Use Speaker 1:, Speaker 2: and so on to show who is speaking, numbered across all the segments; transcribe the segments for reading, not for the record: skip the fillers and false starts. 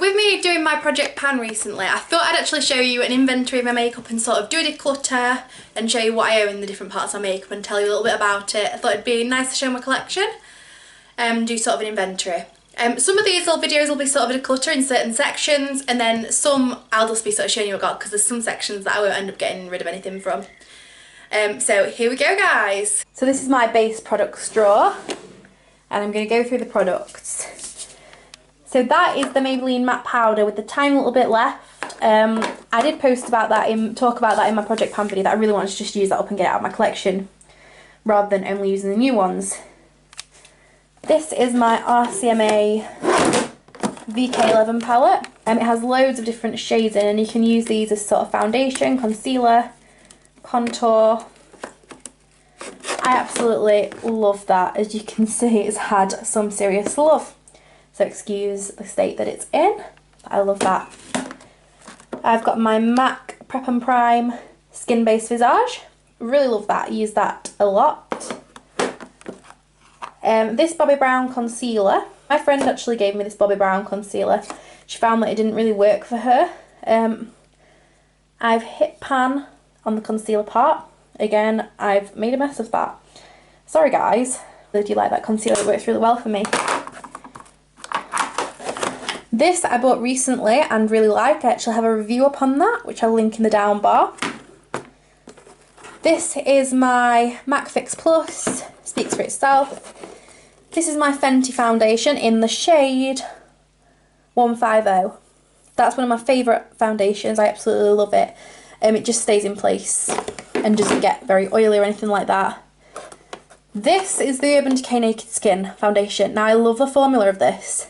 Speaker 1: with me doing my project pan recently, I thought I'd actually show you an inventory of my makeup and sort of do a declutter and show you what I own in the different parts of my makeup and tell you a little bit about it. I thought it'd be nice to show my collection and do sort of an inventory. Some of these little videos will be sort of a declutter in certain sections, and then some I'll just be sort of showing you what I got, because there's some sections that I won't end up getting rid of anything from. So here we go, guys. So this is my base products drawer, and I'm going to go through the products. So that is the Maybelline matte powder with the tiny little bit left. I did post about that, talk about that in my project pan video, that I really wanted to just use that up and get it out of my collection rather than only using the new ones. This is my RCMA VK11 palette. It has loads of different shades in, and you can use these as sort of foundation, concealer, contour. I absolutely love that. As you can see, it's had some serious love. So excuse the state that it's in, but I love that. I've got my MAC Prep and Prime Skin Based Visage. Really love that, use that a lot. This Bobbi Brown concealer. My friend actually gave me this Bobbi Brown concealer. She found that it didn't really work for her. I've hit pan on the concealer part. Again, I've made a mess of that. Sorry guys. I do like that concealer, it works really well for me. This I bought recently and really like. I actually have a review upon that, which I'll link in the down bar. This is my MAC Fix Plus, speaks for itself. This is my Fenty foundation in the shade 150. That's one of my favourite foundations, I absolutely love it. It just stays in place and doesn't get very oily or anything like that. This is the Urban Decay Naked Skin foundation. Now I love the formula of this.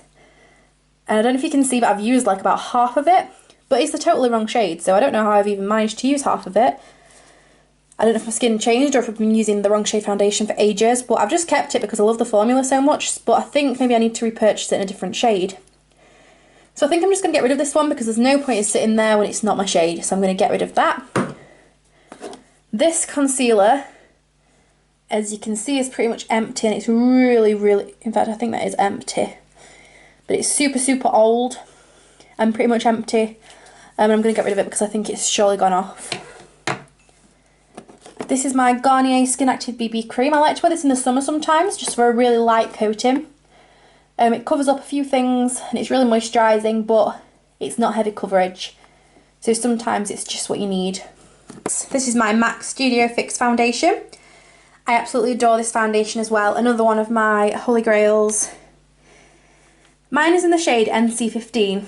Speaker 1: And I don't know if you can see, but I've used like about half of it. But it's the totally wrong shade, so I don't know how I've even managed to use half of it. I don't know if my skin changed or if I've been using the wrong shade foundation for ages, but I've just kept it because I love the formula so much, but I think maybe I need to repurchase it in a different shade. So I think I'm just going to get rid of this one because there's no point in sitting there when it's not my shade, so I'm going to get rid of that. This concealer, as you can see, is pretty much empty, and it's really, in fact I think that is empty. But it's super, super old and pretty much empty, and I'm going to get rid of it because I think it's surely gone off. This is my Garnier Skin Active BB Cream. I like to wear this in the summer sometimes, just for a really light coating. It covers up a few things, and it's really moisturising, but it's not heavy coverage. So sometimes it's just what you need. This is my MAC Studio Fix Foundation. I absolutely adore this foundation as well. Another one of my holy grails. Mine is in the shade NC15.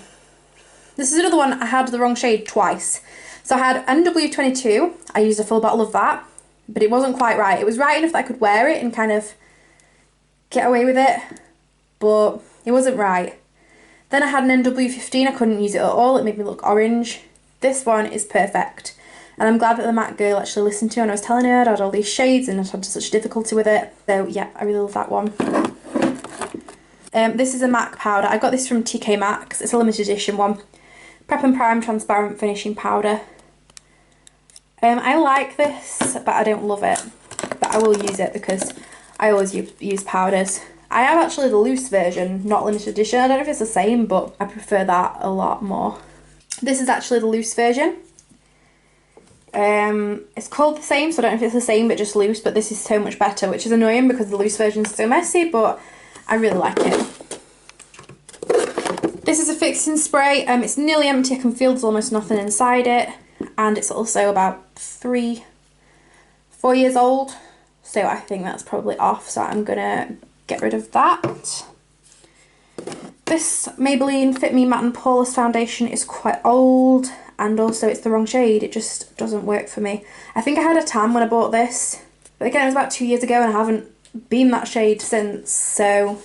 Speaker 1: This is another one I had the wrong shade twice. So I had NW22, I used a full bottle of that, but it wasn't quite right. It was right enough that I could wear it and kind of get away with it, but it wasn't right. Then I had an NW15, I couldn't use it at all, it made me look orange. This one is perfect. And I'm glad that the MAC girl actually listened to, and I was telling her I'd had all these shades and I'd had such difficulty with it. So yeah, I really love that one. This is a MAC powder. I got this from TK Maxx. It's a limited edition one. Prep and Prime Transparent Finishing Powder. I like this, but I don't love it. But I will use it because I always use powders. I have actually the loose version, not limited edition. I don't know if it's the same, but I prefer that a lot more. This is actually the loose version. It's called the same, so I don't know if it's the same but just loose, but this is so much better, which is annoying because the loose version is so messy, but I really like it. This is a fixing spray. It's nearly empty. I can feel there's almost nothing inside it, and it's also about 3-4 years old, so I think that's probably off, so I'm gonna get rid of that. This Maybelline Fit Me Matte and Poreless foundation is quite old, and also it's the wrong shade. It just doesn't work for me. I think I had a tan when I bought this, but again it was about 2 years ago and I haven't been that shade since, so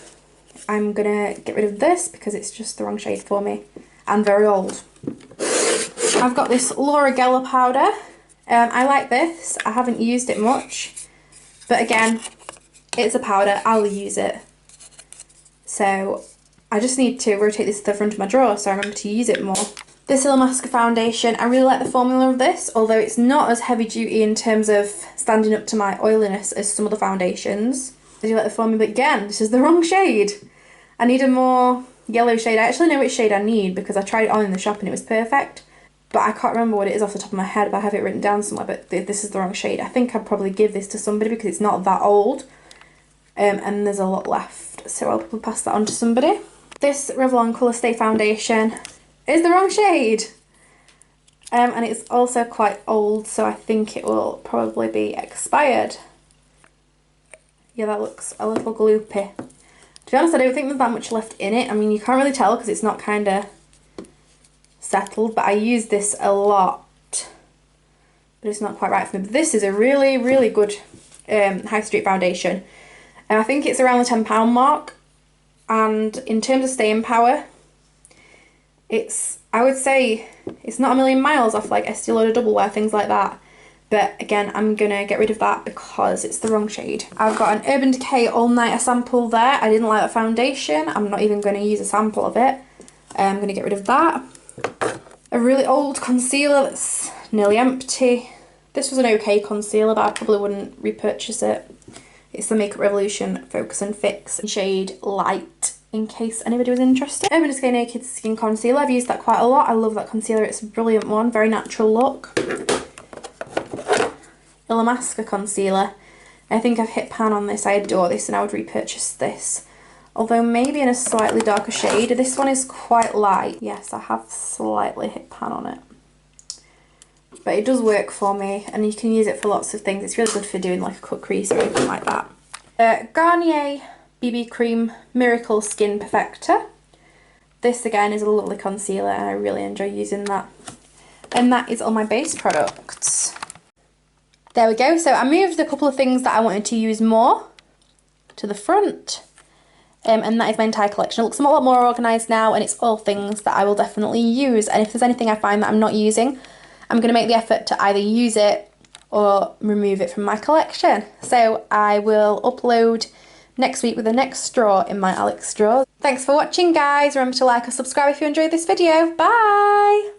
Speaker 1: I'm gonna get rid of this because it's just the wrong shade for me and very old. I've got this Laura Geller powder. I like this. I haven't used it much, but again, it's a powder. I'll use it. So I just need to rotate this to the front of my drawer so I remember to use it more. This Illamasqua foundation, I really like the formula of this, although it's not as heavy duty in terms of standing up to my oiliness as some of the foundations. I do like the formula, but again, this is the wrong shade. I need a more yellow shade. I actually know which shade I need because I tried it on in the shop and it was perfect. But I can't remember what it is off the top of my head, but I have it written down somewhere, but this is the wrong shade. I think I'd probably give this to somebody because it's not that old. And there's a lot left, so I'll probably pass that on to somebody. This Revlon Colour Stay Foundation is the wrong shade. And it's also quite old, so I think it will probably be expired. Yeah, that looks a little gloopy. To be honest, I don't think there's that much left in it. I mean, you can't really tell because it's not kind of settled, but I use this a lot. But it's not quite right for me. But this is a really, really good high street foundation. And I think it's around the £10 mark. And in terms of staying power, I would say it's not a million miles off like Estee Lauder Double Wear, things like that. But again, I'm going to get rid of that because it's the wrong shade. I've got an Urban Decay All Nighter sample there. I didn't like the foundation. I'm not even going to use a sample of it. I'm going to get rid of that. A really old concealer that's nearly empty. This was an okay concealer, but I probably wouldn't repurchase it. It's the Makeup Revolution Focus and Fix in shade Light, in case anybody was interested. Urban Decay Naked Skin Concealer. I've used that quite a lot. I love that concealer. It's a brilliant one. Very natural look. Illamasqua Concealer. I think I've hit pan on this. I adore this and I would repurchase this. Although maybe in a slightly darker shade. This one is quite light. Yes, I have slightly hit pan on it. But it does work for me and you can use it for lots of things. It's really good for doing like a cut crease or anything like that. Garnier BB Cream Miracle Skin Perfector. This again is a lovely concealer and I really enjoy using that. And that is all my base products. There we go. So I moved a couple of things that I wanted to use more to the front. And that is my entire collection. It looks a lot more organised now and it's all things that I will definitely use. And if there's anything I find that I'm not using, I'm going to make the effort to either use it or remove it from my collection. So I will upload next week with the next straw in my Alex straws. Thanks for watching, guys. Remember to like or subscribe if you enjoyed this video. Bye!